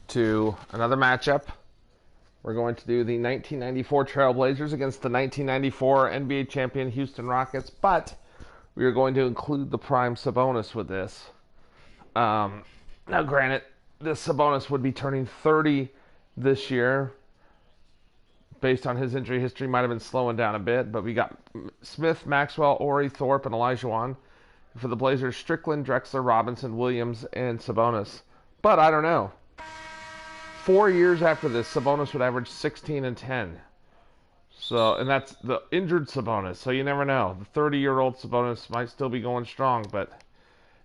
to another matchup. We're going to do the 1994 Trailblazers against the 1994 NBA champion Houston Rockets, but we are going to include the prime Sabonis with this. Now, granted, this Sabonis would be turning 30 this year. Based on his injury history, might have been slowing down a bit, but we got Smith, Maxwell, Horry, Thorpe, and Olajuwon. For the Blazers, Strickland, Drexler, Robinson, Williams, and Sabonis. But I don't know. 4 years after this, Sabonis would average 16 and 10. So, and that's the injured Sabonis. So you never know. The 30-year-old Sabonis might still be going strong. But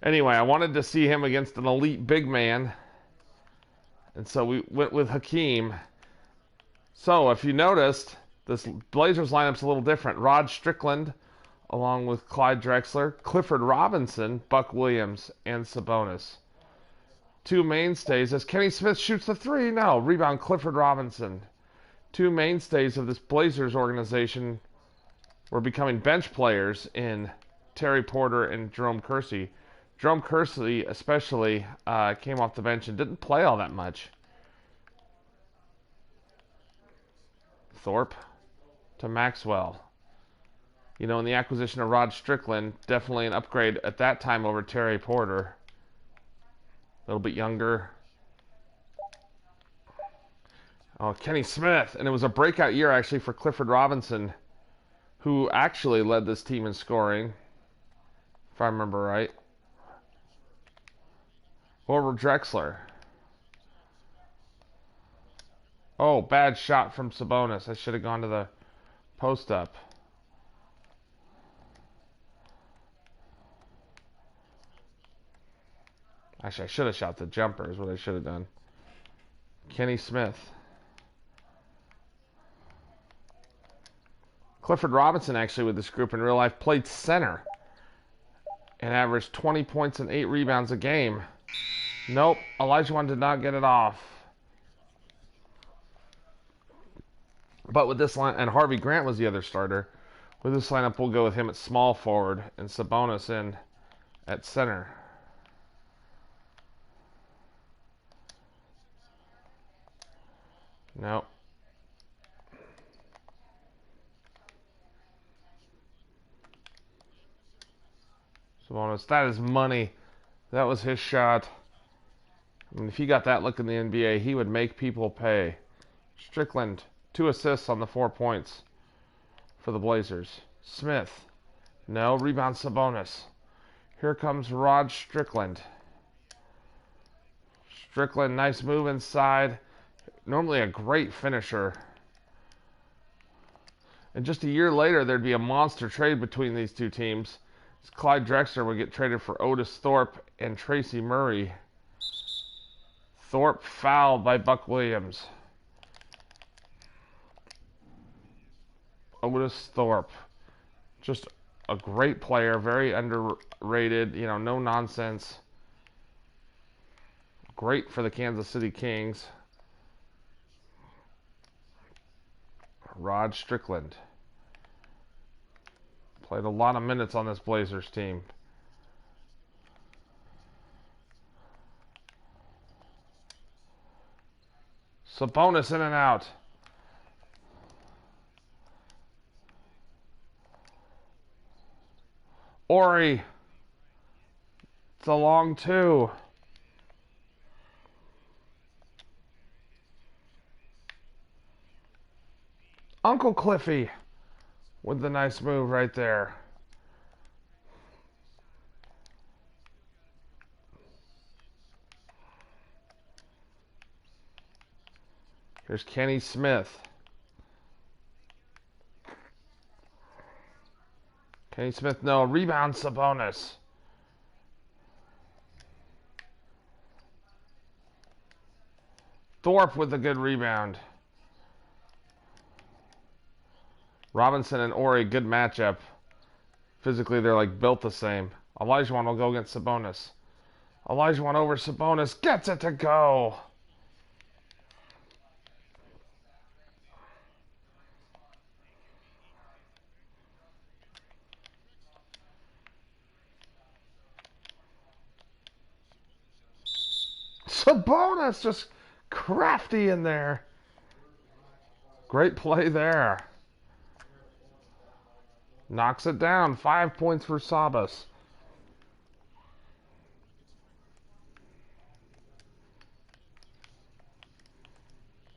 anyway, I wanted to see him against an elite big man. And so we went with Hakeem. So if you noticed, this Blazers lineup's a little different. Rod Strickland, along with Clyde Drexler, Clifford Robinson, Buck Williams, and Sabonis. Two mainstays as Kenny Smith shoots the three. No, rebound Clifford Robinson. Two mainstays of this Blazers organization were becoming bench players in Terry Porter and Jerome Kersey. Jerome Kersey especially came off the bench and didn't play all that much. Thorpe to Maxwell. You know, in the acquisition of Rod Strickland, definitely an upgrade at that time over Terry Porter. A little bit younger. Oh, Kenny Smith. And it was a breakout year, actually, for Clifford Robinson, who actually led this team in scoring, if I remember right. Over Drexler. Oh, bad shot from Sabonis. I should have gone to the post-up. Actually, I should have shot the jumper is what I should have done. Kenny Smith. Clifford Robinson, actually, with this group in real life, played center and averaged 20 points and 8 rebounds a game. Nope, Olajuwon did not get it off. But with this line, and Harvey Grant was the other starter. With this lineup, we'll go with him at small forward and Sabonis in at center. No. Sabonis, that is money. That was his shot. I mean, if he got that look in the NBA, he would make people pay. Strickland, 2 assists on the 4 points for the Blazers. Smith, no. Rebound Sabonis. Here comes Rod Strickland. Strickland, nice move inside. Normally a great finisher. And just a year later, there'd be a monster trade between these two teams. Clyde Drexler would get traded for Otis Thorpe and Tracy Murray. Thorpe fouled by Buck Williams. Otis Thorpe. Just a great player, very underrated, you know, no nonsense. Great for the Kansas City Kings. Rod Strickland. Played a lot of minutes on this Blazers team. Sabonis in and out. Horry. It's a long 2. Uncle Cliffy with the nice move right there. Here's Kenny Smith. Kenny Smith, no. Rebound Sabonis. Thorpe with a good rebound. Robinson and Horry, good matchup. Physically, they're like built the same. Olajuwon will go against Sabonis. Olajuwon over Sabonis. Gets it to go. Sabonis just Crafty in there. Great play there. Knocks it down. 5 points for Sabas.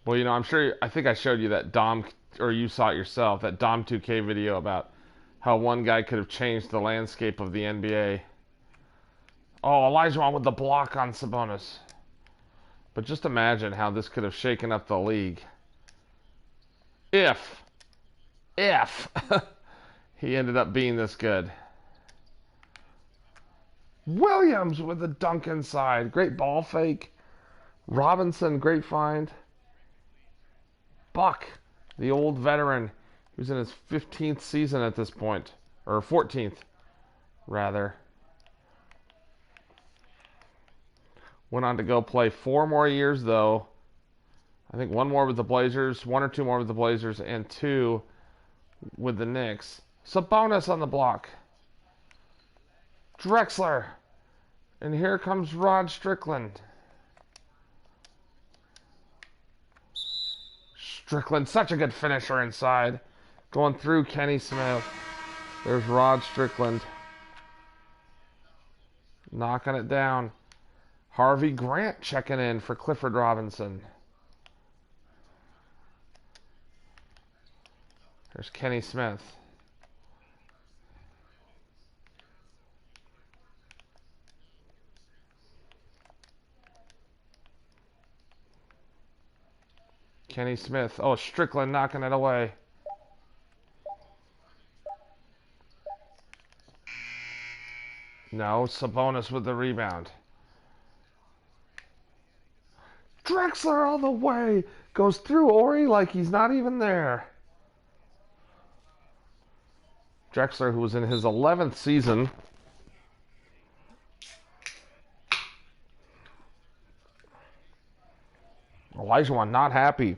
Well, you know, I think I showed you that Dom, or you saw it yourself, that Dom 2K video about how one guy could have changed the landscape of the NBA. Oh, Olajuwon with the block on Sabonis. But just imagine how this could have shaken up the league. If he ended up being this good. Williams with the dunk inside. Great ball fake. Robinson, great find. Buck, the old veteran. He was in his 15th season at this point. Or 14th, rather. Went on to go play 4 more years, though. I think 1 more with the Blazers, 1 or 2 more with the Blazers, and 2 with the Knicks. Sabonis on the block. Drexler. And here comes Rod Strickland. Strickland, such a good finisher inside. Going through Kenny Smith. There's Rod Strickland. Knocking it down. Harvey Grant checking in for Clifford Robinson. There's Kenny Smith. Kenny Smith. Oh, Strickland knocking it away. No, Sabonis with the rebound. Drexler all the way. Goes through Ori like he's not even there. Drexler, who was in his 11th season. Olajuwon not happy.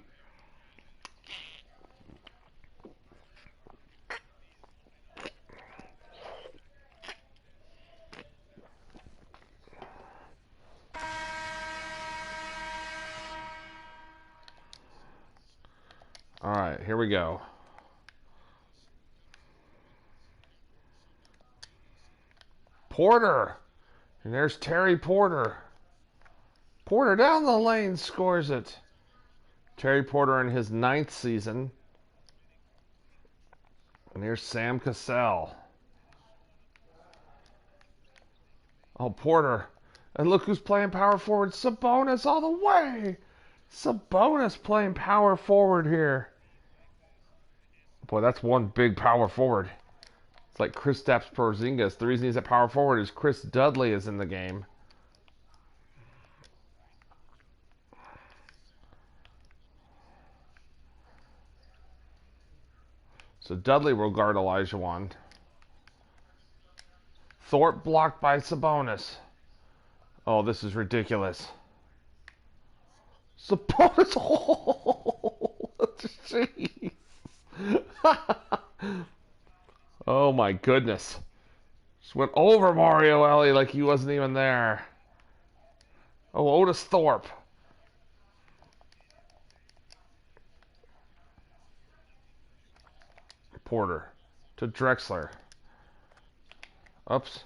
All right, here we go. Porter. And there's Terry Porter. Porter down the lane scores it. Terry Porter in his 9th season. And here's Sam Cassell. Oh, Porter. And look who's playing power forward. Sabonis all the way. Sabonis playing power forward here. Boy, that's one big power forward. It's like Kristaps Porzingis. The reason he's at power forward is Chris Dudley is in the game. So Dudley will guard Olajuwon. Thorpe blocked by Sabonis. Oh, this is ridiculous. Sabonis. Oh, jeez. Oh my goodness. Just went over Mario Ellie like he wasn't even there. Oh, Otis Thorpe. Porter to Drexler. Oops.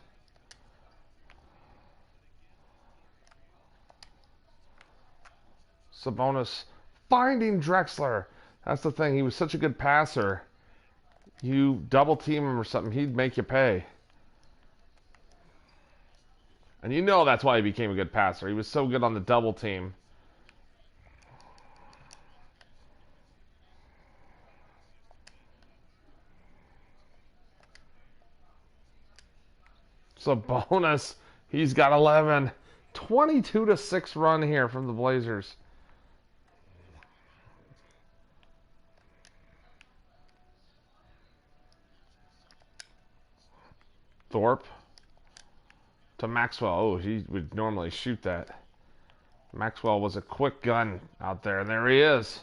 Sabonis finding Drexler. That's the thing. He was such a good passer. You double team him or something, he'd make you pay. And you know that's why he became a good passer. He was so good on the double team. Sabonis, he's got 11. 22-6 run here from the Blazers. Thorpe to Maxwell. Oh, he would normally shoot that. Maxwell was a quick gun out there. And there he is.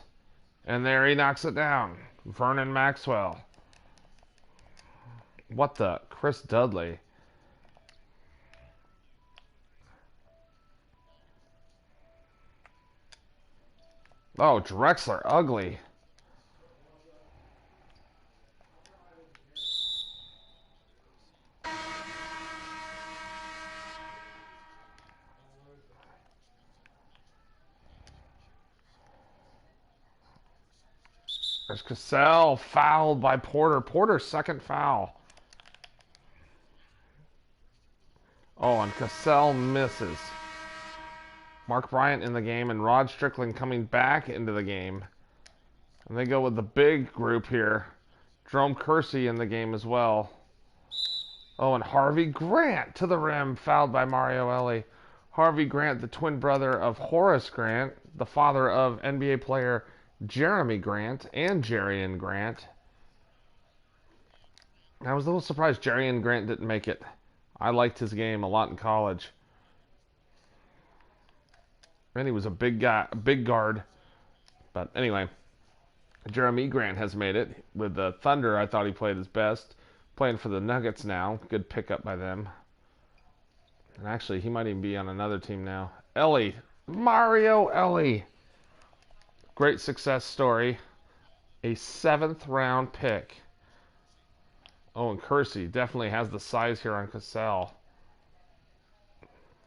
And there he knocks it down. Vernon Maxwell. What the? Chris Dudley. Oh, Drexler, ugly. There's Cassell, fouled by Porter. Porter's second foul. Oh, and Cassell misses. Mark Bryant in the game and Rod Strickland coming back into the game. And they go with the big group here. Jerome Kersey in the game as well. Oh, and Harvey Grant to the rim, fouled by Mario Elie. Harvey Grant, the twin brother of Horace Grant, the father of NBA player Jeremy Grant and Jerian Grant. I was a little surprised Jerian Grant didn't make it. I liked his game a lot in college. And he was a big guy, a big guard. But anyway, Jeremy Grant has made it. With the Thunder, I thought he played his best. Playing for the Nuggets now. Good pickup by them. And actually, he might even be on another team now. Elie. Mario Elie. Great success story. A 7th round pick. Oh, and Kersey definitely has the size here on Cassell.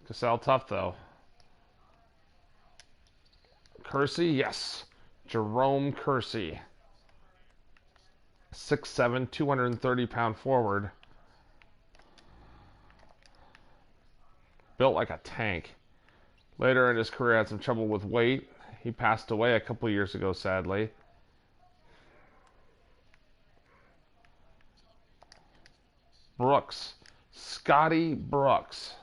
Cassell tough, though. Kersey, yes. Jerome Kersey. 6'7", 230-pound forward. Built like a tank. Later in his career, had some trouble with weight. He passed away a couple years ago, sadly. Brooks. Scotty Brooks.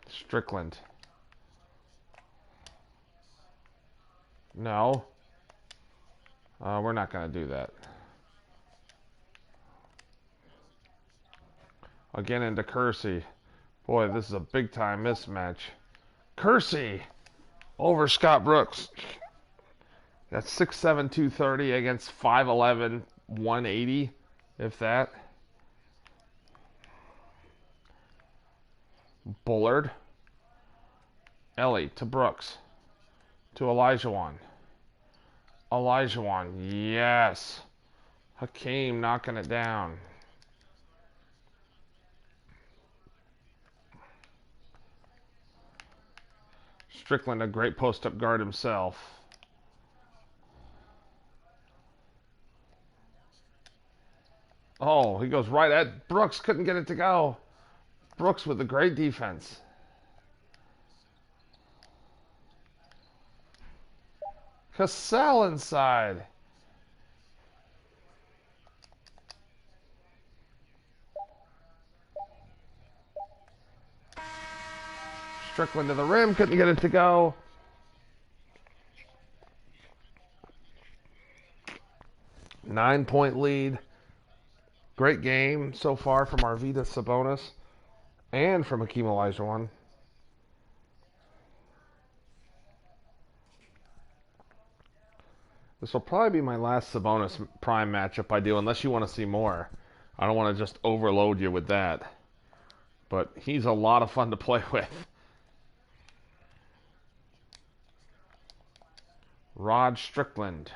Strickland. No. We're not going to do that. Again into Kersey. Boy, this is a big-time mismatch. Kersey over Scott Brooks. That's 6'7", 230 against 5'11", 180, if that. Bullard. Elie to Brooks. To Olajuwon. Olajuwon, yes. Hakeem knocking it down. Strickland, a great post-up guard himself. Oh, he goes right at Brooks. Couldn't get it to go. Brooks with a great defense. Cassell inside. Strickland to the rim. Couldn't get it to go. Nine-point lead. Great game so far from Arvydas Sabonis and from Hakeem Olajuwon. This will probably be my last Sabonis Prime matchup I do, unless you want to see more. I don't want to just overload you with that. But he's a lot of fun to play with. Rod Strickland.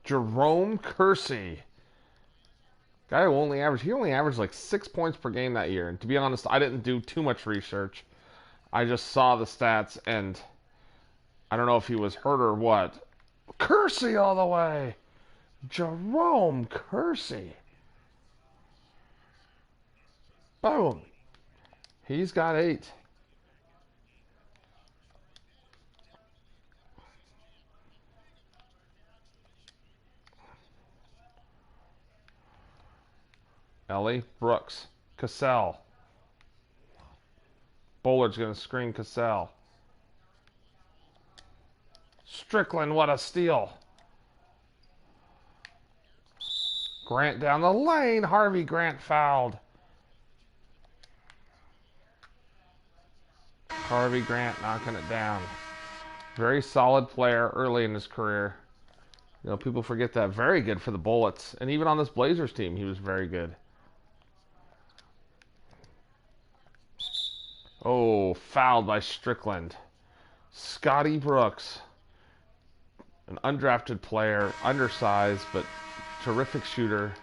Jerome Kersey. Guy who only averaged like 6 points per game that year. And to be honest, I didn't do too much research. I just saw the stats and I don't know if he was hurt or what. Kersey all the way. Jerome Kersey. Boom. He's got 8. Elie, Brooks, Cassell. Bullard's going to screen Cassell. Strickland, what a steal. Grant down the lane. Harvey Grant fouled. Harvey Grant knocking it down. Very solid player early in his career. You know, people forget that. Very good for the Bullets. And even on this Blazers team, he was very good. Oh, fouled by Strickland. Scotty Brooks. An undrafted player, undersized, but terrific shooter.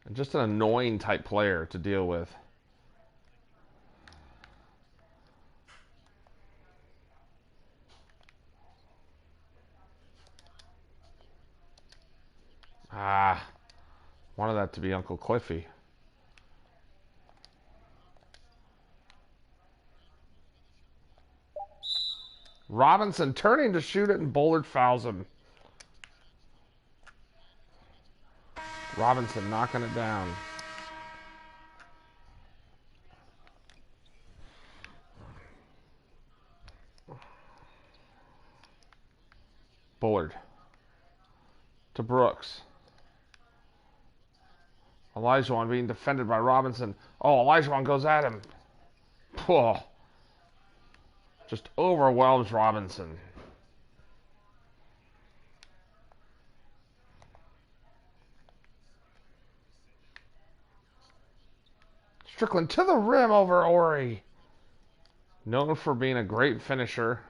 And just an annoying type player to deal with. Ah, wanted that to be Uncle Cliffy. Robinson turning to shoot it, and Bullard fouls him. Robinson knocking it down. Bullard to Brooks. Olajuwon being defended by Robinson. Oh, Olajuwon goes at him. Oh, just overwhelms Robinson. Strickland to the rim over Ori. Known for being a great finisher.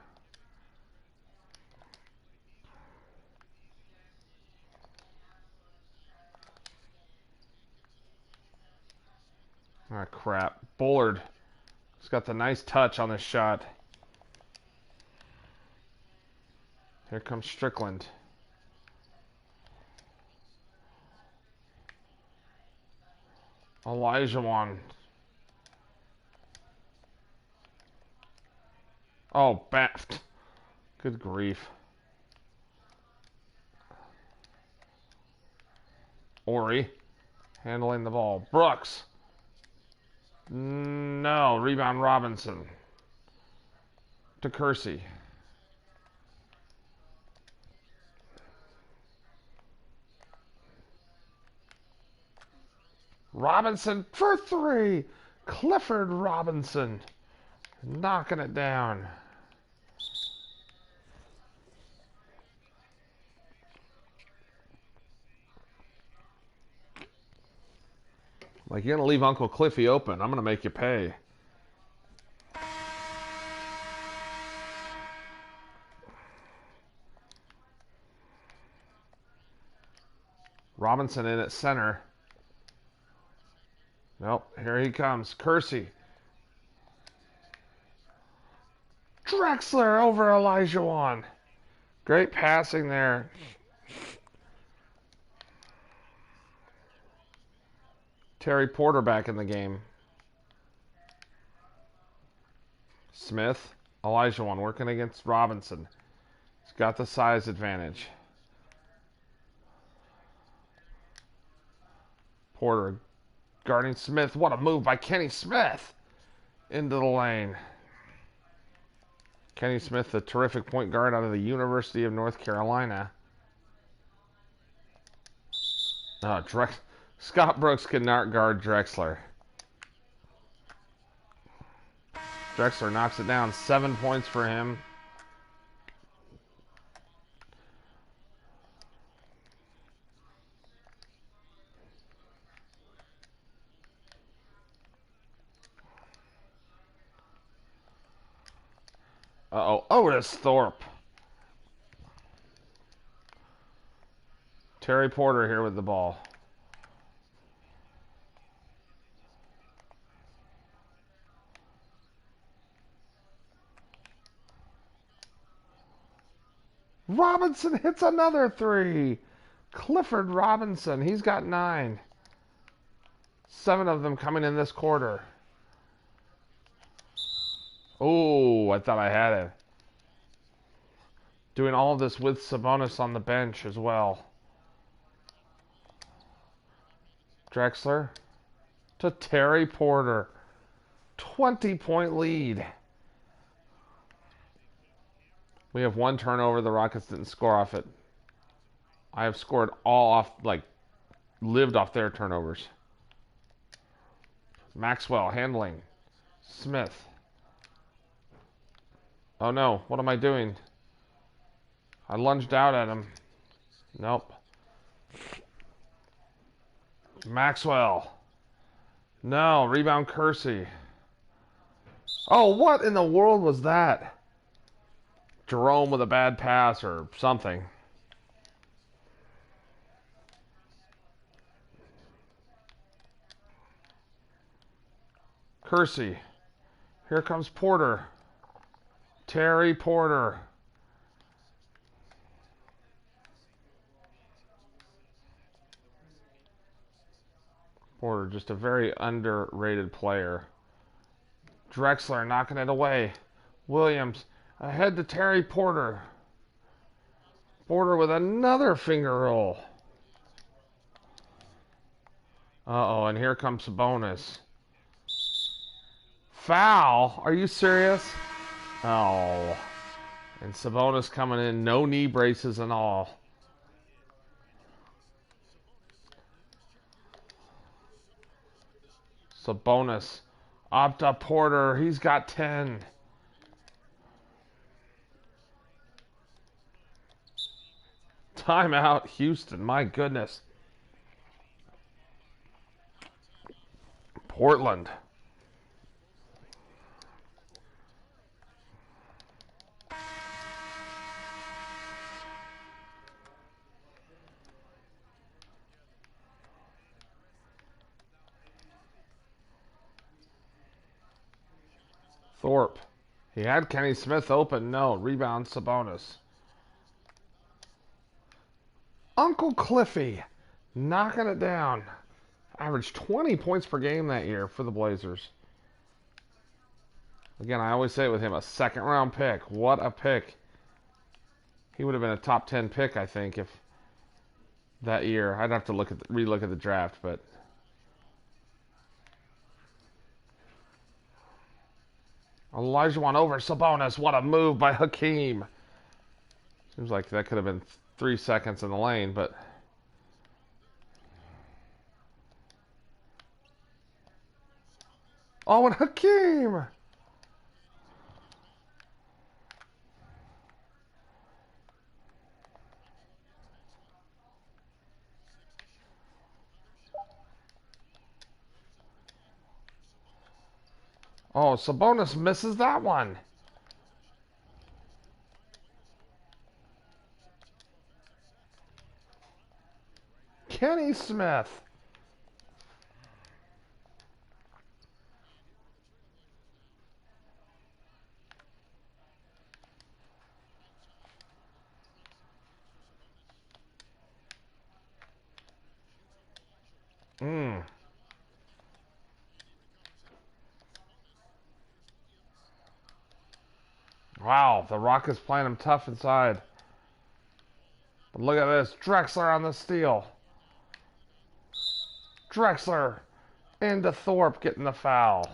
Ah, crap. Bullard has got the nice touch on this shot. Here comes Strickland. Olajuwon. Oh, baffed. Good grief. Ori handling the ball. Brooks. No, rebound Robinson. To Kersey. Robinson for three. Clifford Robinson knocking it down. Like, you're going to leave Uncle Cliffy open. I'm going to make you pay. Robinson in at center. Nope, here he comes. Kersey. Drexler over Olajuwon. Great passing there. Terry Porter back in the game. Smith. Olajuwon working against Robinson. He's got the size advantage. Porter guarding Smith. What a move by Kenny Smith. Into the lane. Kenny Smith, the terrific point guard out of the University of North Carolina. Oh, Scott Brooks cannot guard Drexler. Drexler knocks it down. 7 points for him. Uh-oh. Otis Thorpe. Terry Porter here with the ball. Robinson hits another three. Clifford Robinson. He's got 9. 7 of them coming in this quarter. Oh, I thought I had it. Doing all of this with Sabonis on the bench as well. Drexler to Terry Porter. 20-point lead. We have 1 turnover. The Rockets didn't score off it. I have scored all off, lived off their turnovers. Maxwell handling. Smith. Oh no, what am I doing? I lunged out at him. Nope. Maxwell. No, rebound Kersey. Oh, what in the world was that? Jerome with a bad pass or something. Kersey. Here comes Porter. Terry Porter. Porter, just a very underrated player. Drexler knocking it away. Williams ahead to Terry Porter. Porter with another finger roll. Uh-oh, and here comes Sabonis. Foul? Are you serious? Oh. And Sabonis coming in, no knee braces and all. Sabonis. Opta Porter, he's got 10. Timeout, Houston, my goodness. Portland. Thorpe. He had Kenny Smith open. No. Rebound Sabonis. Uncle Cliffy knocking it down. Averaged 20 points per game that year for the Blazers. Again, I always say it with him, a second round pick. What a pick. He would have been a top 10 pick, I think, if that year. I'd have to relook at the draft, but Olajuwon over Sabonis. What a move by Hakeem. Seems like that could have been 3 seconds in the lane, but oh, and Hakeem. Oh, Sabonis misses that one. Kenny Smith. Wow, the Rockets playing him tough inside. But look at this. Drexler on the steal. Drexler into Thorpe getting the foul.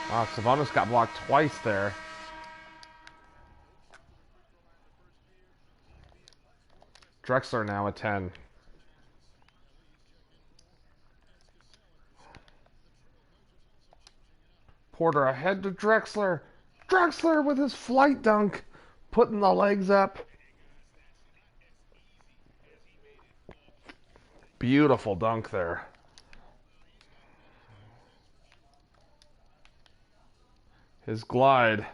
Wow, Sabonis got blocked twice there. Drexler now at 10. Porter ahead to Drexler. Drexler with his flight dunk. Putting the legs up. Beautiful dunk there. His glide.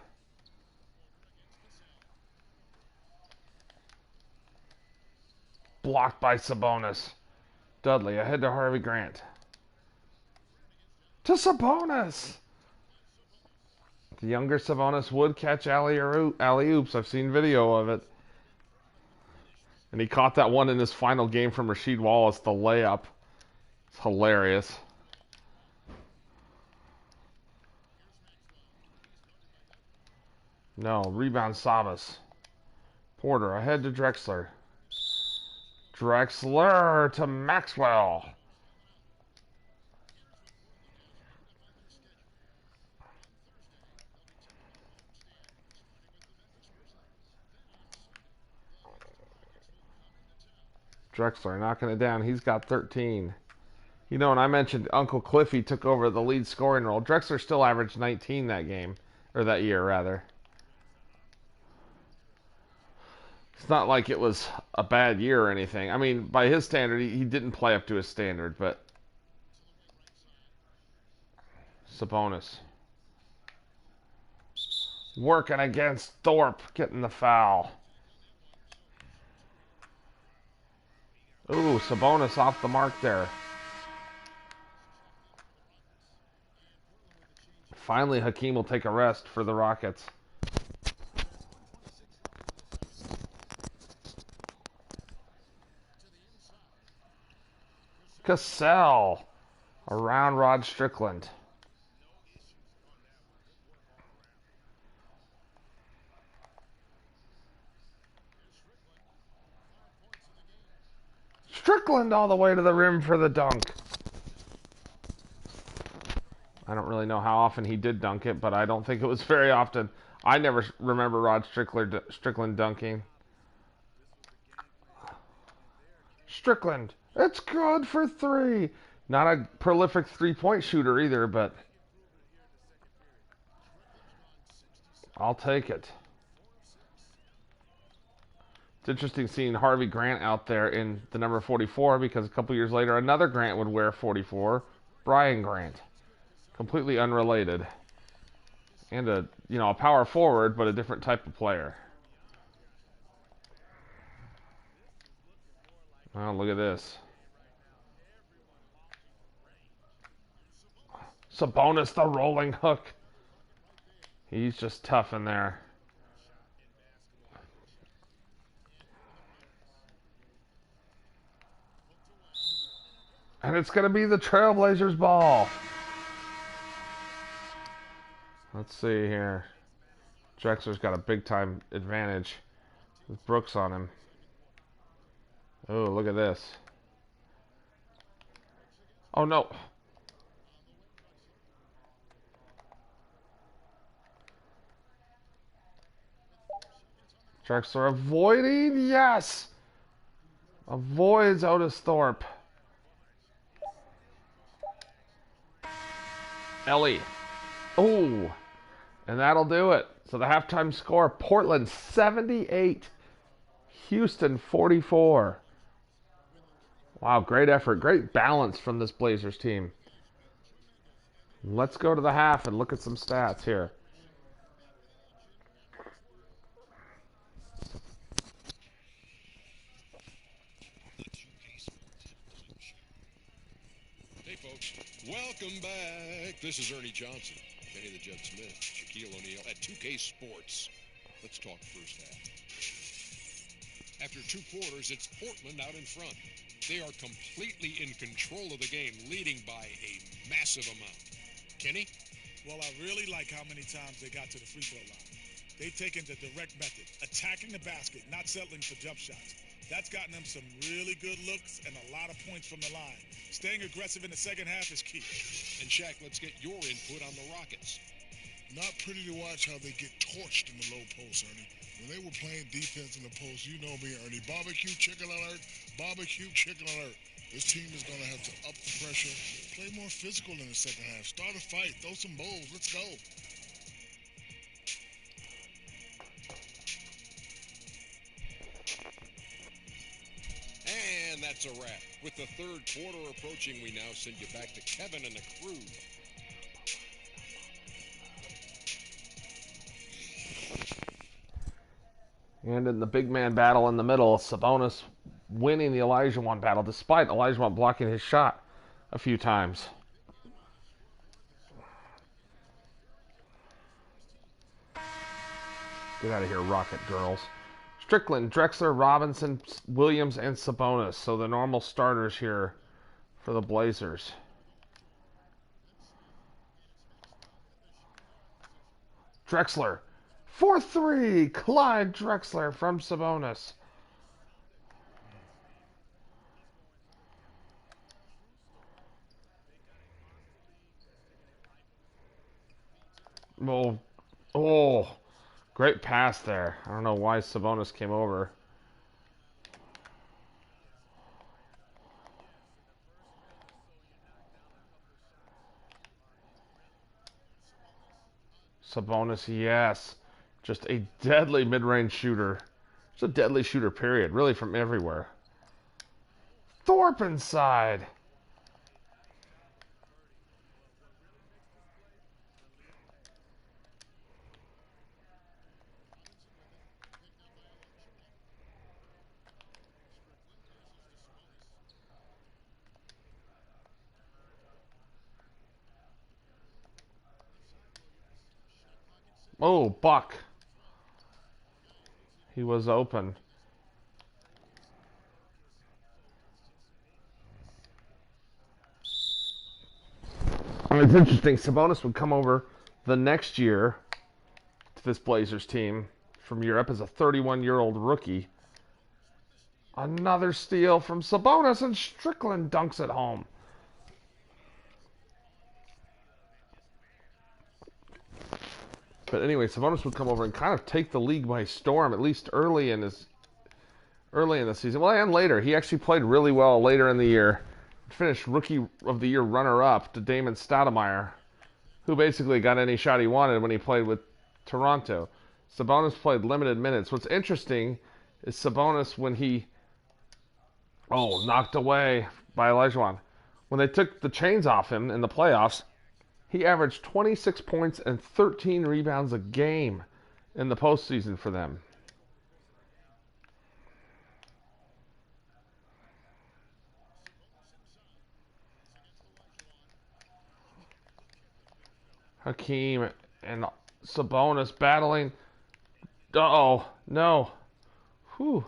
Blocked by Sabonis. Dudley ahead to Harvey Grant. To Sabonis. The younger Sabonis would catch alley-oops. I've seen video of it. And he caught that one in his final game from Rasheed Wallace, the layup. It's hilarious. No, rebound Sabas. Porter ahead to Drexler. Drexler to Maxwell. Drexler knocking it down. He's got 13. And I mentioned Uncle Cliffy took over the lead scoring role. Drexler still averaged 19 that game. or that year rather. It's not like it was a bad year or anything. I mean, by his standard, he didn't play up to his standard, but Sabonis working against Thorpe, getting the foul. Ooh, Sabonis off the mark there. Finally, Hakeem will take a rest for the Rockets. Cassell around Rod Strickland. Strickland all the way to the rim for the dunk. I don't really know how often he did dunk it, but I don't think it was very often. I never remember Rod Strickland dunking. Strickland, it's good for three. Not a prolific three-point shooter either, but I'll take it. It's interesting seeing Harvey Grant out there in the number 44 because a couple years later another Grant would wear 44, Brian Grant. Completely unrelated. And a power forward, but a different type of player. Oh, look at this. Sabonis, the rolling hook. He's just tough in there. And it's going to be the Trailblazers ball. Let's see here. Drexler's got a big-time advantage with Brooks on him. Oh, look at this. Oh, no. Drexler avoiding. Yes. Avoids Otis Thorpe. Ellie. Oh. And that'll do it. So the halftime score, Portland 78. Houston 44. Wow, great effort. Great balance from this Blazers team. Let's go to the half and look at some stats here. Hey, folks. Welcome back. This is Ernie Johnson, Kenny the Jet Smith, Shaquille O'Neal at 2K Sports. Let's talk first half. After two quarters, it's Portland out in front. They are completely in control of the game, leading by a massive amount. Kenny? Well, I really like how many times they got to the free throw line. They've taken the direct method, attacking the basket, not settling for jump shots. That's gotten them some really good looks and a lot of points from the line. Staying aggressive in the second half is key. And Shaq, let's get your input on the Rockets. Not pretty to watch how they get torched in the low post, Ernie. When they were playing defense in the post, you know me, Ernie. Barbecue chicken alert, barbecue chicken alert. This team is going to have to up the pressure, play more physical in the second half, start a fight, throw some bowls, let's go. And that's a wrap. With the third quarter approaching, we now send you back to Kevin and the crew. And in the big man battle in the middle, Sabonis winning the Olajuwon battle, despite Olajuwon blocking his shot a few times. Get out of here, Rocket girls. Strickland, Drexler, Robinson, Williams, and Sabonis. So the normal starters here for the Blazers. Drexler. 4-3. Clyde Drexler from Sabonis. Oh, great pass there. I don't know why Sabonis came over. Sabonis, yes. Just a deadly mid-range shooter. Just a deadly shooter, period. Really from everywhere. Thorpe inside. Oh, Buck. He was open. It's interesting. Sabonis would come over the next year to this Blazers team from Europe as a 31-year-old rookie. Another steal from Sabonis, and Strickland dunks it home. But anyway, Sabonis would come over and kind of take the league by storm, at least early in the season. Well, and later. He actually played really well later in the year. Finished Rookie of the Year runner-up to Damon Stoudemire, who basically got any shot he wanted when he played with Toronto. Sabonis played limited minutes. What's interesting is Sabonis, when he knocked away by Olajuwon, when they took the chains off him in the playoffs, he averaged 26 points and 13 rebounds a game in the postseason for them. Hakeem and Sabonis battling. Uh-oh, no. Whew.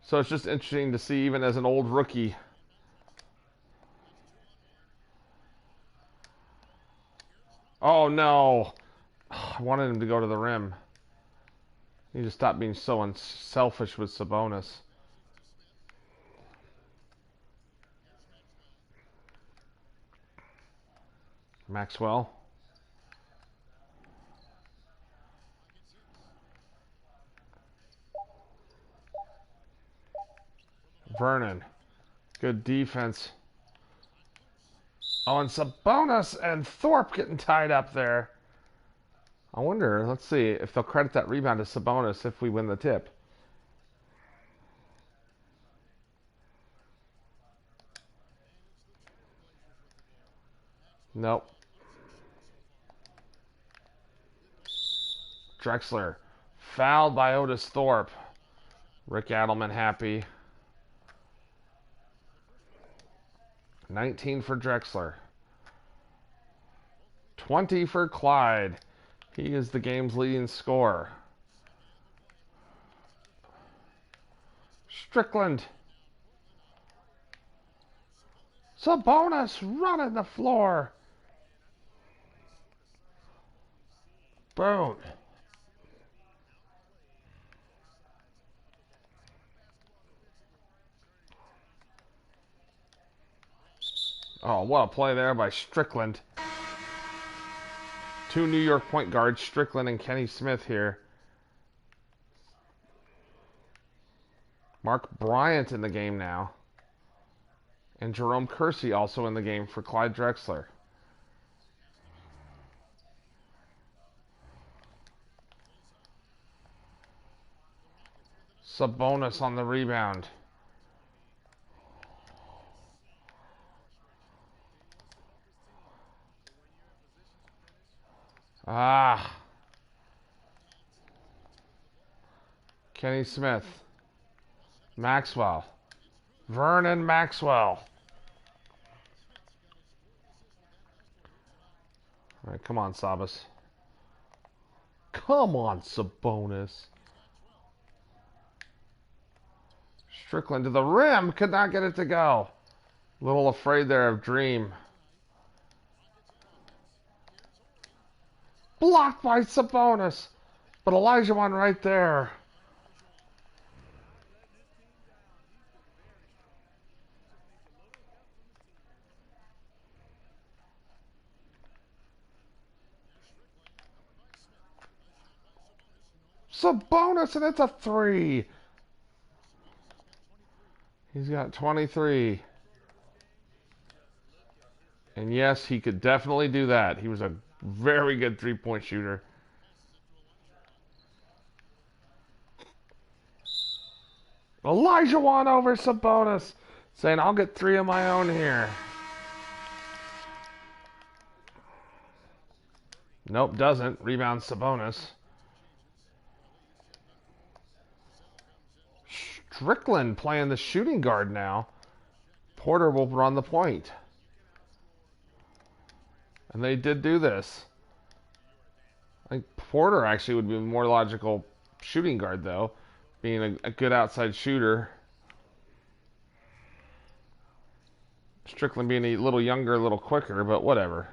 So it's just interesting to see, even as an old rookie, oh no. I wanted him to go to the rim. You need to stop being so unselfish with Sabonis. Maxwell. Vernon. Good defense. Oh, and Sabonis and Thorpe getting tied up there. I wonder, let's see if they'll credit that rebound to Sabonis if we win the tip. Nope. Drexler. Fouled by Otis Thorpe. Rick Adelman happy. 19 for Drexler. 20 for Clyde. He is the game's leading scorer. Strickland. Sabonis running the floor. Boom. Oh, what a play there by Strickland. Two New York point guards, Strickland and Kenny Smith here. Mark Bryant in the game now. And Jerome Kersey also in the game for Clyde Drexler. Sabonis on the rebound. Kenny Smith. Maxwell. Vernon Maxwell. All right, come on, Sabas. Come on, Sabonis. Strickland to the rim. Could not get it to go. A little afraid there of Dream. Blocked by Sabonis. But Olajuwon right there. Sabonis, and it's a 3. He's got 23. And yes, he could definitely do that. He was a very good three-point shooter. Olajuwon over Sabonis, saying, I'll get 3 of my own here. Nope, doesn't. Rebound Sabonis. Strickland playing the shooting guard now. Porter will run the point. And they did do this. I think Porter actually would be a more logical shooting guard, though, being a good outside shooter. Strickland being a little younger, a little quicker, but whatever.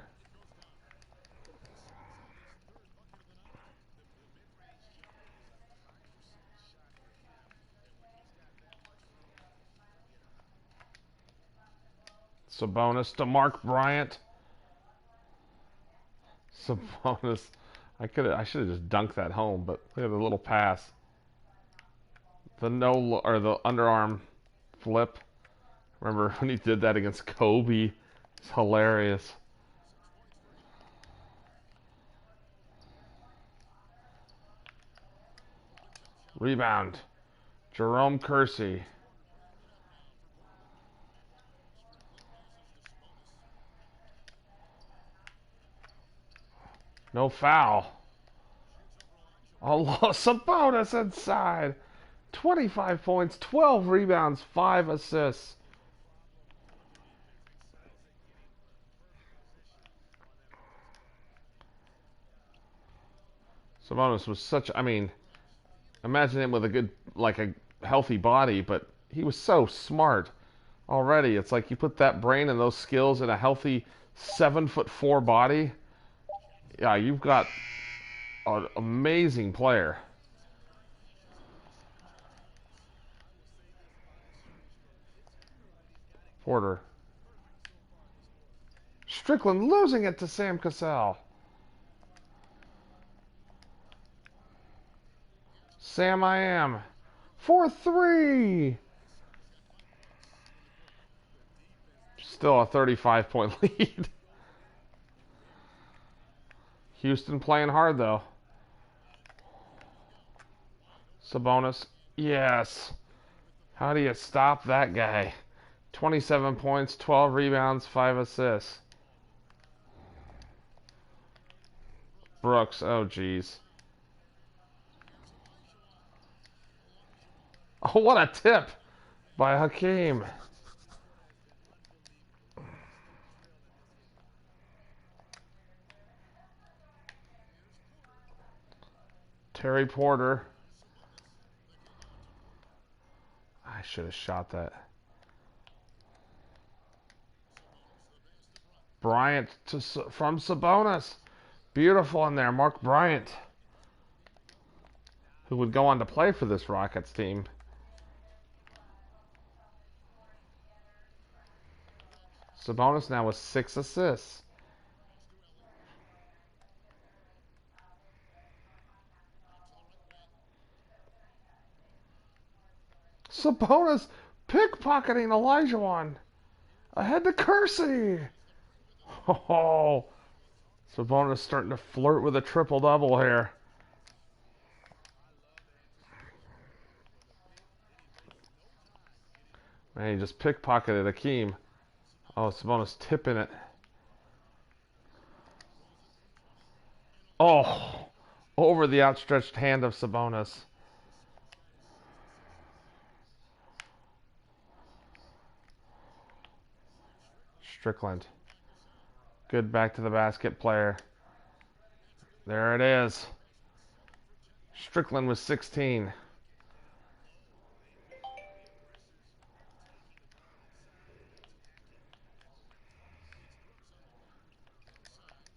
Sabonis to Mark Bryant. Sabonis. I should have just dunked that home, but look at the little pass. The the underarm flip. Remember when he did that against Kobe? It's hilarious. Rebound. Jerome Kersey. No foul. Oh, Sabonis inside. 25 points, 12 rebounds, 5 assists. Sabonis was such, I mean, imagine him with a good, like a healthy body, but he was so smart already. It's like you put that brain and those skills in a healthy 7'4" body. Yeah, you've got an amazing player. Porter. Strickland losing it to Sam Cassell. Sam I am. 4-3. Still a 35-point lead. Houston playing hard, though. Sabonis. Yes. How do you stop that guy? 27 points, 12 rebounds, 5 assists. Brooks. Oh, jeez. Oh, what a tip by Hakeem. Terry Porter. I should have shot that. Bryant from Sabonis. Beautiful in there. Mark Bryant, who would go on to play for this Rockets team. Sabonis now with 6 assists. Sabonis pickpocketing Olajuwon. Ahead to Kersey. Oh, Sabonis starting to flirt with a triple-double here. Man, he just pickpocketed Hakeem. Oh, Sabonis tipping it. Oh, over the outstretched hand of Sabonis. Strickland. Good back to the basket player. There it is. Strickland was 16.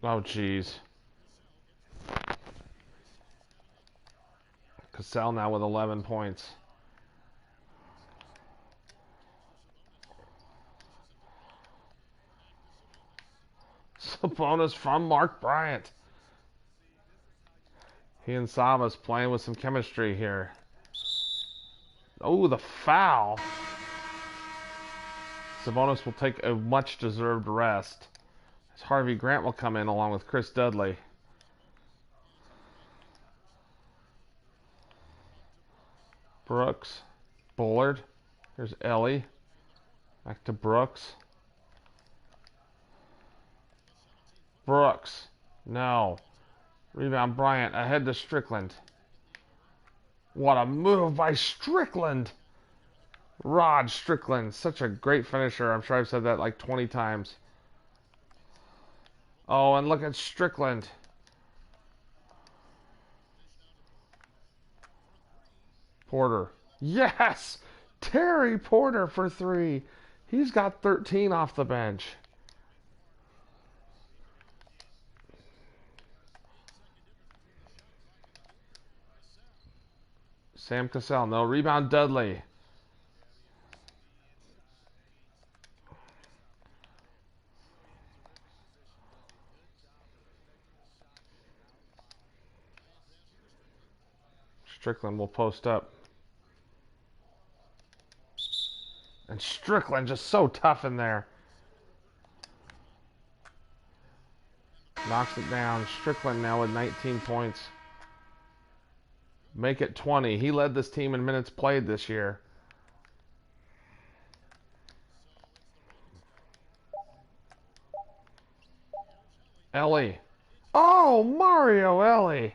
Oh, jeez. Cassell now with 11 points. Sabonis from Mark Bryant. He and Sava's playing with some chemistry here. Oh, the foul. Sabonis will take a much-deserved rest. As Harvey Grant will come in along with Chris Dudley. Brooks. Bullard. Here's Ellie. Back to Brooks. Brooks. No. Rebound Bryant. Ahead to Strickland. What a move by Strickland. Rod Strickland. Such a great finisher. I'm sure I've said that like 20 times. Oh, and look at Strickland. Porter. Yes! Terry Porter for 3. He's got 13 off the bench. Sam Cassell. No. Rebound Dudley. Strickland will post up. And Strickland just so tough in there. Knocks it down. Strickland now with 19 points. Make it 20. He led this team in minutes played this year. Ellie. Oh, Mario Ellie.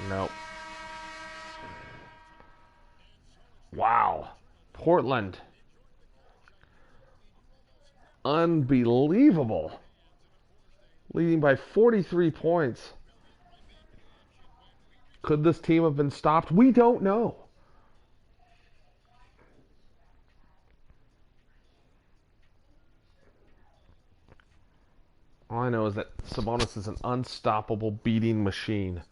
Nope. Wow. Portland. Unbelievable. Leading by 43 points. Could this team have been stopped? We don't know. All I know is that Sabonis is an unstoppable beating machine.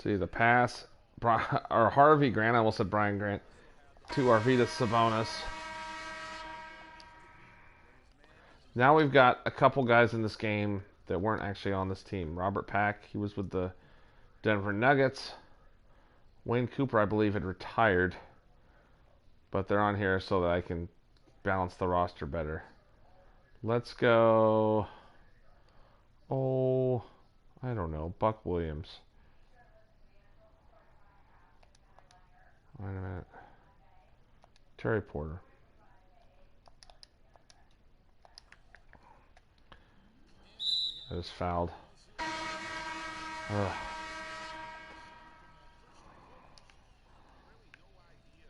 See the pass, or Harvey Grant, I almost said Brian Grant, to Arvydas Sabonis. Now we've got a couple guys in this game that weren't actually on this team. Robert Pack, he was with the Denver Nuggets. Wayne Cooper, I believe, had retired. But they're on here so that I can balance the roster better. Let's go... Oh, I don't know. Buck Williams. Wait a minute. Terry Porter. I just fouled. Ugh.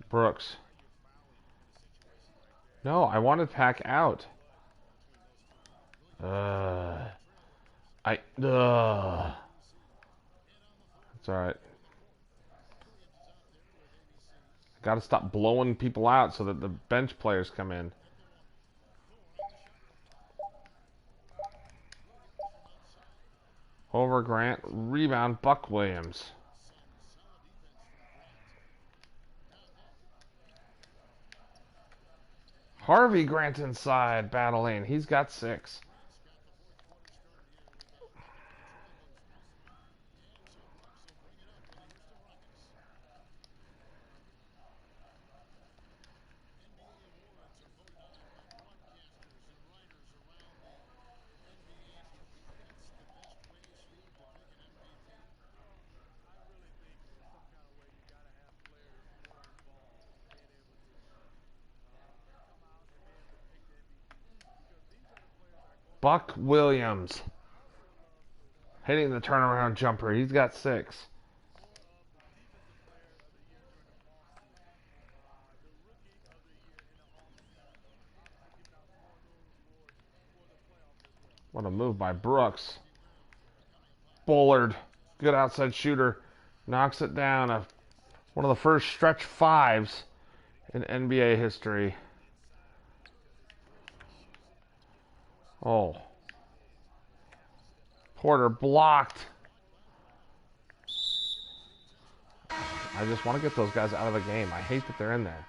Brooks. No, I wanted Pack out. It's alright. Got to stop blowing people out so that the bench players come in. Over Grant, rebound Buck Williams. Harvey Grant inside, battling. He's got 6. Buck Williams hitting the turnaround jumper. He's got 6. What a move by Brooks. Bullard, good outside shooter, knocks it down. One of the first stretch 5s in NBA history. Oh. Porter blocked. I just want to get those guys out of the game. I hate that they're in there.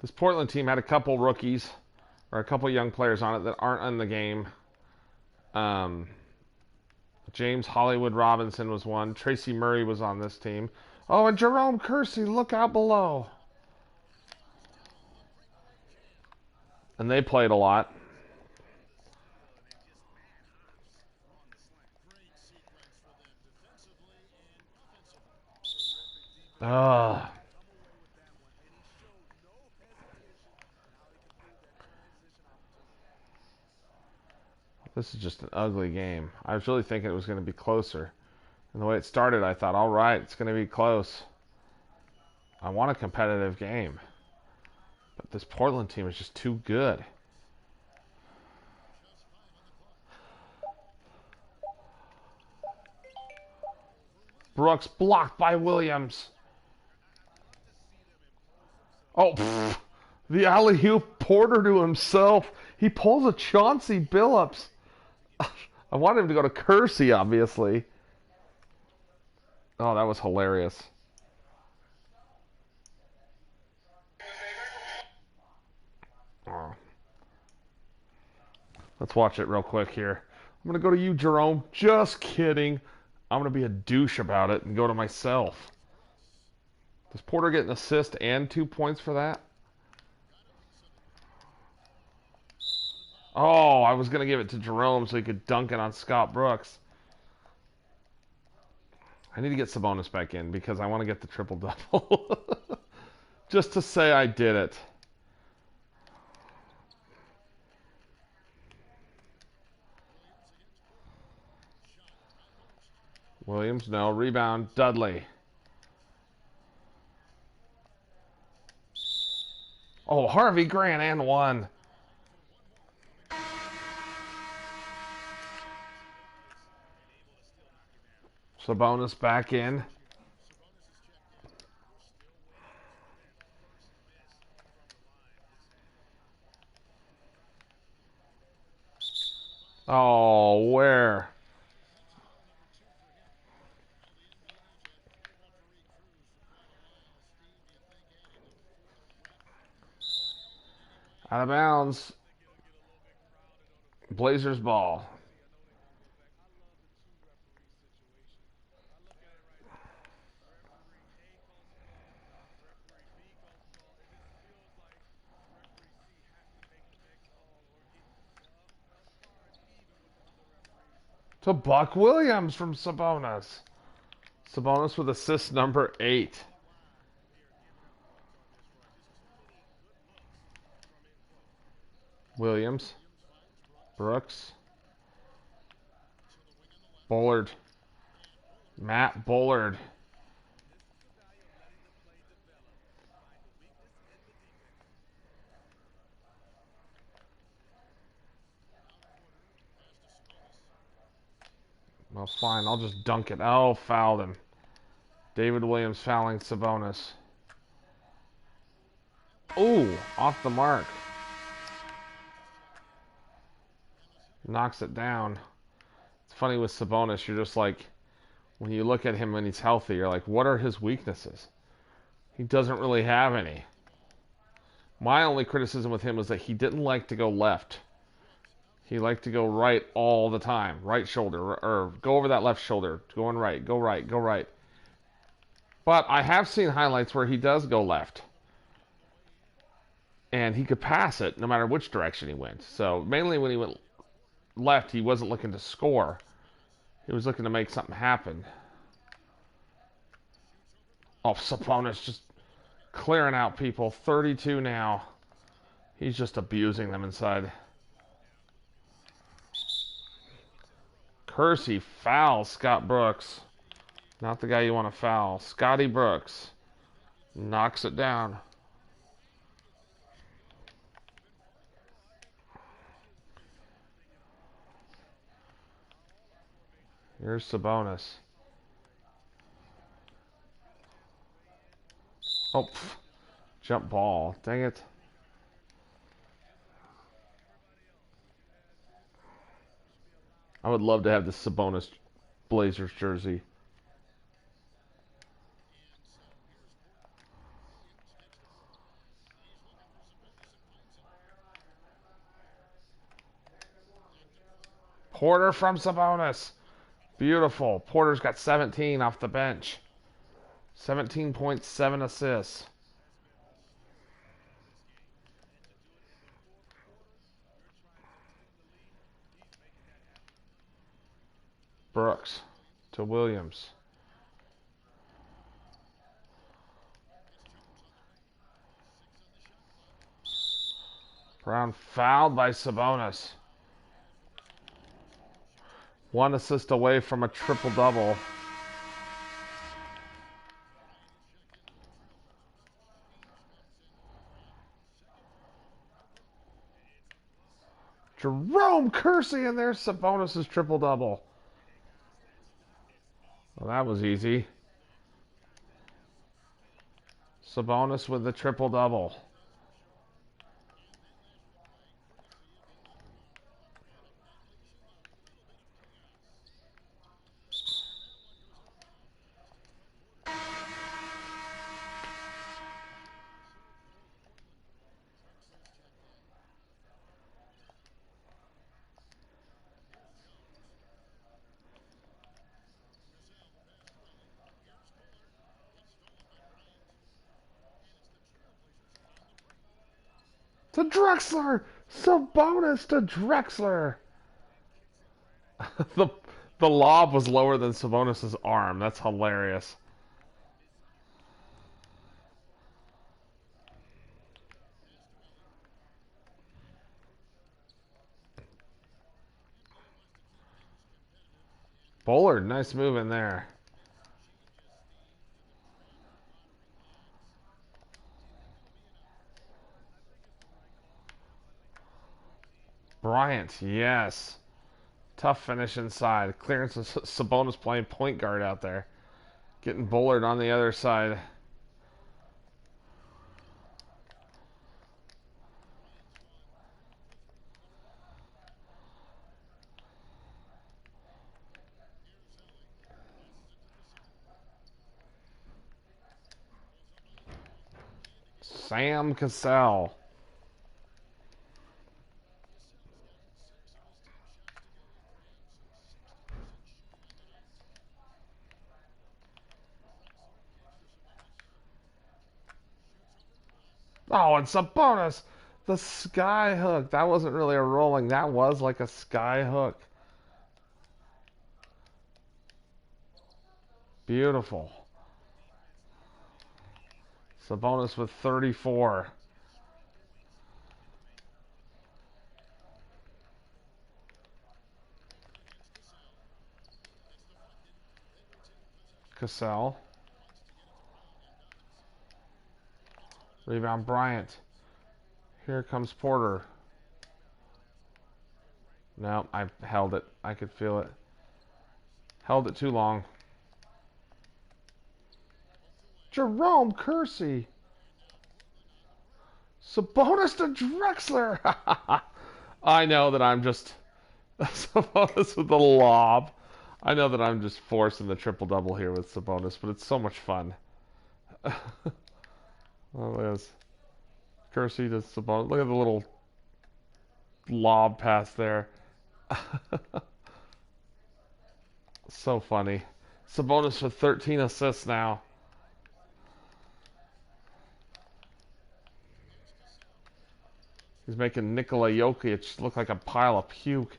This Portland team had a couple rookies. or a couple young players on it that aren't in the game. Um, James Hollywood Robinson was one. Tracy Murray was on this team. Oh, and Jerome Kersey, look out below. And they played a lot. Ugh. This is just an ugly game. I was really thinking it was going to be closer. And the way it started, I thought, all right, it's going to be close. I want a competitive game. But this Portland team is just too good. Brooks blocked by Williams. Oh, pfft. The alley-oop Porter to himself. He pulls a Chauncey Billups. I wanted him to go to Kersey, obviously. Oh, that was hilarious. Oh. Let's watch it real quick here. I'm going to go to you, Jerome. Just kidding. I'm going to be a douche about it and go to myself. Does Porter get an assist and 2 points for that? Oh, I was going to give it to Jerome so he could dunk it on Scott Brooks. I need to get Sabonis back in because I want to get the triple-double. Just to say I did it. Williams, no. Rebound, Dudley. Oh, Harvey Grant and one. Sabonis back in. Oh, where? Out of bounds. Blazers ball. To Buck Williams from Sabonis. Sabonis with assist number 8. Williams. Brooks. Bullard. Matt Bullard. Well, fine. I'll just dunk it. Oh, fouled him. David Williams fouling Sabonis. Ooh, off the mark. Knocks it down. It's funny with Sabonis. You're just like, when you look at him when he's healthy, you're like, what are his weaknesses? He doesn't really have any. My only criticism with him was that he didn't like to go left. He liked to go right all the time. Right shoulder, or go over that left shoulder. Going right, go right, go right. But I have seen highlights where he does go left. And he could pass it no matter which direction he went. So mainly when he went left, he wasn't looking to score. He was looking to make something happen. Oh, Sabonis just clearing out people. 32 now. He's just abusing them inside. Kersey fouls Scott Brooks. Not the guy you want to foul. Scotty Brooks knocks it down. Here's Sabonis. Oh, jump ball. Dang it. I would love to have the Sabonis Blazers jersey. Porter from Sabonis. Beautiful. Porter's got 17 off the bench. 17.7 assists. Brooks to Williams. Brown fouled by Sabonis. 1 assist away from a triple-double. Jerome Kersey, and there's Sabonis' triple-double. Well, that was easy. Sabonis with the triple-double. To Drexler! Sabonis to Drexler! the the lob was lower than Sabonis' arm. That's hilarious. Bullard, nice move in there. Bryant, yes. Tough finish inside. Clearance of Sabonis playing point guard out there. Getting Bullard on the other side. Sam Cassell. Oh, and Sabonis, the sky hook. That wasn't really a rolling. That was like a sky hook. Beautiful. Sabonis with 34. Cassell. Rebound Bryant. Here comes Porter. No, I held it. I could feel it. Held it too long. Jerome Kersey. Sabonis to Drexler. I know that I'm just Sabonis with the lob. I know that I'm just forcing the triple-double here with Sabonis, but it's so much fun. Oh, there's Kersey to Sabonis. Look at the little lob pass there. So funny. Sabonis with 13 assists now. He's making Nikola Jokic look like a pile of puke.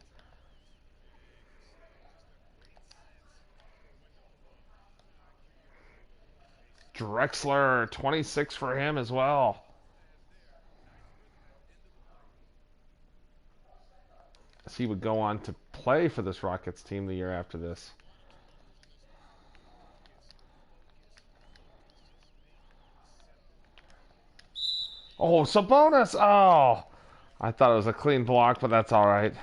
Drexler, 26 for him as well. As he would go on to play for this Rockets team the year after this. Oh, Sabonis! Oh! I thought it was a clean block, but that's all right.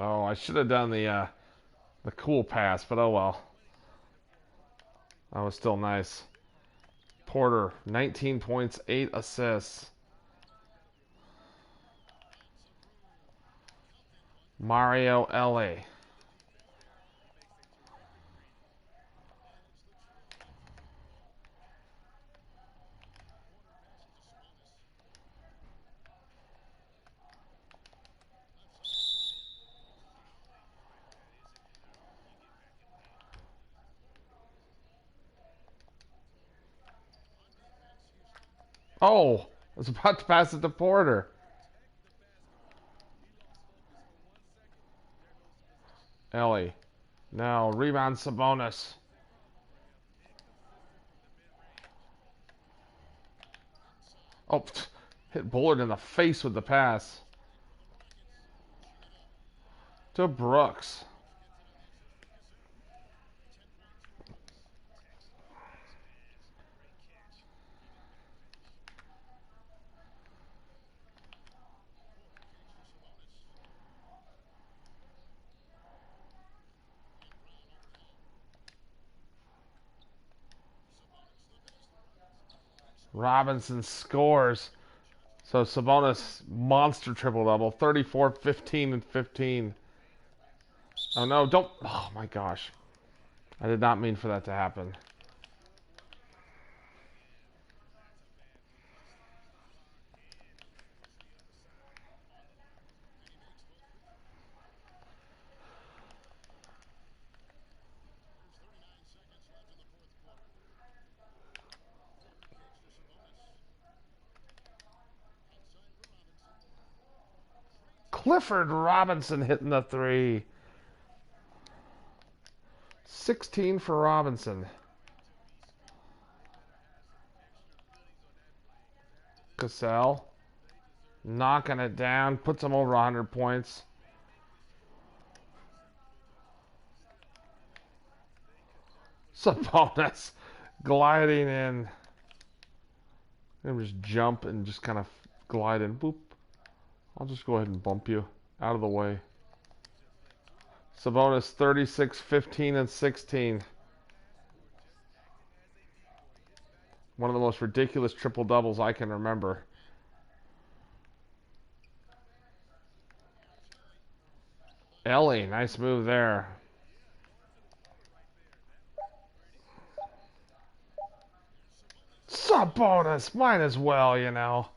Oh, I should have done the cool pass, but oh well. That was still nice. Porter, 19 points, 8 assists. Mario Ellie. Oh, I was about to pass it to Porter. Ellie. Now, rebound Sabonis. Oh, hit Bullard in the face with the pass. To Brooks. Robinson scores. So Sabonis, monster triple-double. 34, 15, and 15. Oh, no, don't. Oh, my gosh. I did not mean for that to happen. Clifford Robinson hitting the three. 16 for Robinson. Cassell knocking it down, puts him over 100 points. Sabonis gliding in. And just jump and just kind of glide in. Boop. I'll just go ahead and bump you out of the way. Sabonis 36, 15, and 16. One of the most ridiculous triple doubles I can remember. Ellie, nice move there. Sabonis, might as well, you know.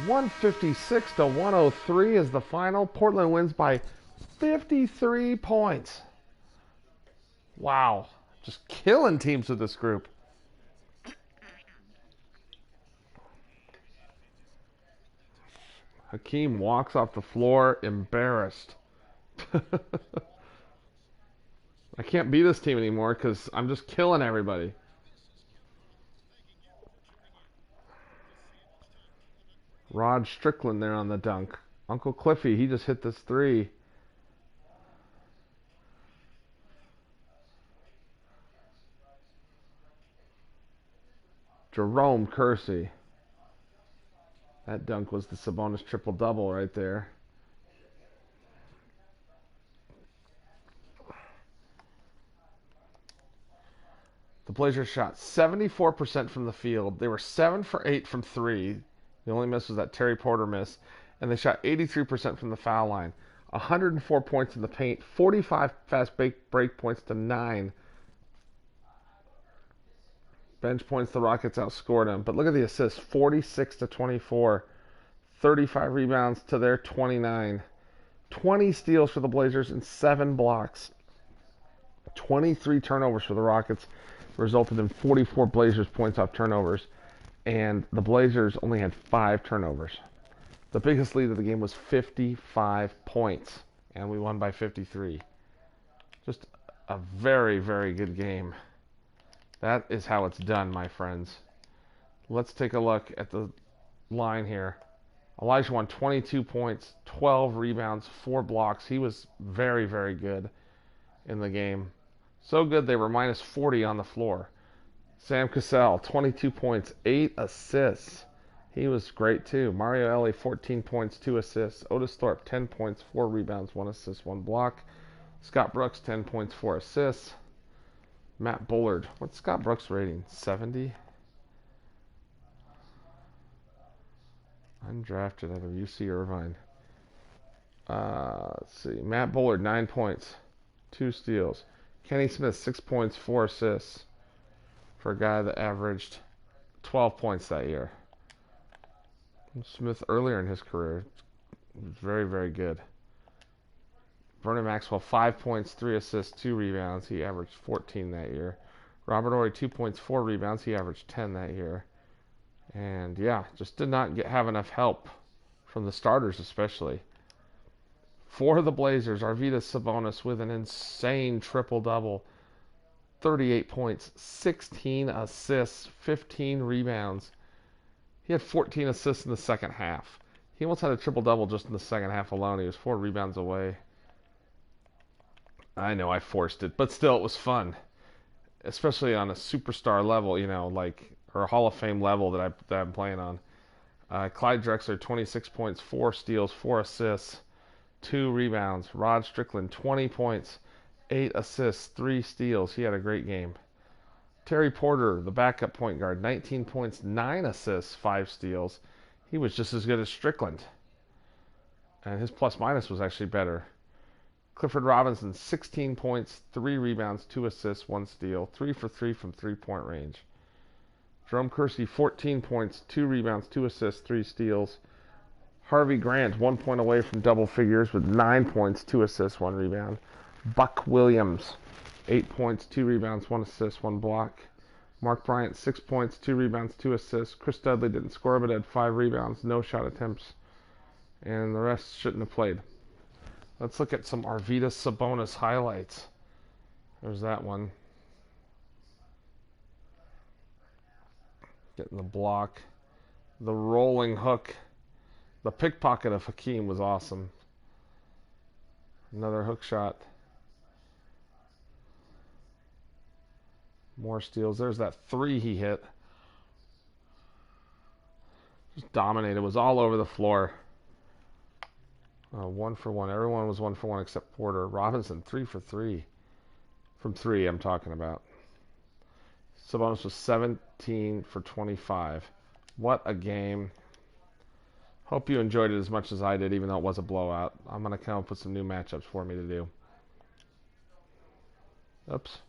156 to 103 is the final. Portland wins by 53 points. Wow. Just killing teams with this group. Hakeem walks off the floor embarrassed. I can't beat this team anymore because I'm just killing everybody. Rod Strickland there on the dunk. Uncle Cliffy, he just hit this three. Jerome Kersey. That dunk was the Sabonis triple-double right there. The Blazers shot 74% from the field. They were 7 for 8 from 3. The only miss was that Terry Porter miss. And they shot 83% from the foul line. 104 points in the paint. 45 fast break points to 9. Bench points, the Rockets outscored them. But look at the assists. 46 to 24. 35 rebounds to their 29. 20 steals for the Blazers and 7 blocks. 23 turnovers for the Rockets. Resulted in 44 Blazers points off turnovers. And the Blazers only had 5 turnovers. The biggest lead of the game was 55 points. And we won by 53. Just a very, very good game. That is how it's done, my friends. Let's take a look at the line here. Olajuwon, 22 points, 12 rebounds, 4 blocks. He was very, very good in the game. So good they were minus 40 on the floor. Sam Cassell, 22 points, 8 assists. He was great too. Mario Ellie, 14 points, 2 assists. Otis Thorpe, 10 points, 4 rebounds, 1 assist, 1 block. Scott Brooks, 10 points, 4 assists. Matt Bullard. What's Scott Brooks' rating? 70? Undrafted out of UC Irvine. Let's see. Matt Bullard, 9 points, 2 steals. Kenny Smith, 6 points, 4 assists for a guy that averaged 12 points that year. Smith, earlier in his career, was very, very good. Vernon Maxwell, 5 points, 3 assists, 2 rebounds. He averaged 14 that year. Robert Horry, 2 points, 4 rebounds. He averaged 10 that year. And yeah, just did not have enough help from the starters, especially. For the Blazers, Arvydas Sabonis with an insane triple-double. 38 points, 16 assists, 15 rebounds. He had 14 assists in the second half. He almost had a triple-double just in the second half alone. He was 4 rebounds away. I know I forced it, but still, it was fun. Especially on a superstar level, you know, like, or a Hall of Fame level that I'm playing on. Clyde Drexler, 26 points, 4 steals, 4 assists, 2 rebounds. Rod Strickland, 20 points, 8 assists, 3 steals. He had a great game. Terry Porter, the backup point guard, 19 points, 9 assists, 5 steals. He was just as good as Strickland. And his plus-minus was actually better. Clifford Robinson, 16 points, 3 rebounds, 2 assists, 1 steal. 3 for 3 from three-point range. Jerome Kersey, 14 points, 2 rebounds, 2 assists, 3 steals. Harvey Grant, 1 point away from double figures with 9 points, 2 assists, 1 rebound. Buck Williams, 8 points, 2 rebounds, 1 assist, 1 block. Mark Bryant, 6 points, 2 rebounds, 2 assists. Chris Dudley didn't score but had 5 rebounds, no shot attempts. And the rest shouldn't have played. Let's look at some Arvydas Sabonis highlights. There's that one. Getting the block. The rolling hook. The pickpocket of Hakeem was awesome. Another hook shot. More steals. There's that 3 he hit. Just dominated. Was all over the floor. 1 for 1. Everyone was 1 for 1 except Porter. Robinson, 3 for 3. From 3, I'm talking about. Sabonis was 17 for 25. What a game. Hope you enjoyed it as much as I did, even though it was a blowout. I'm going to come up with some new matchups for me to do. Oops.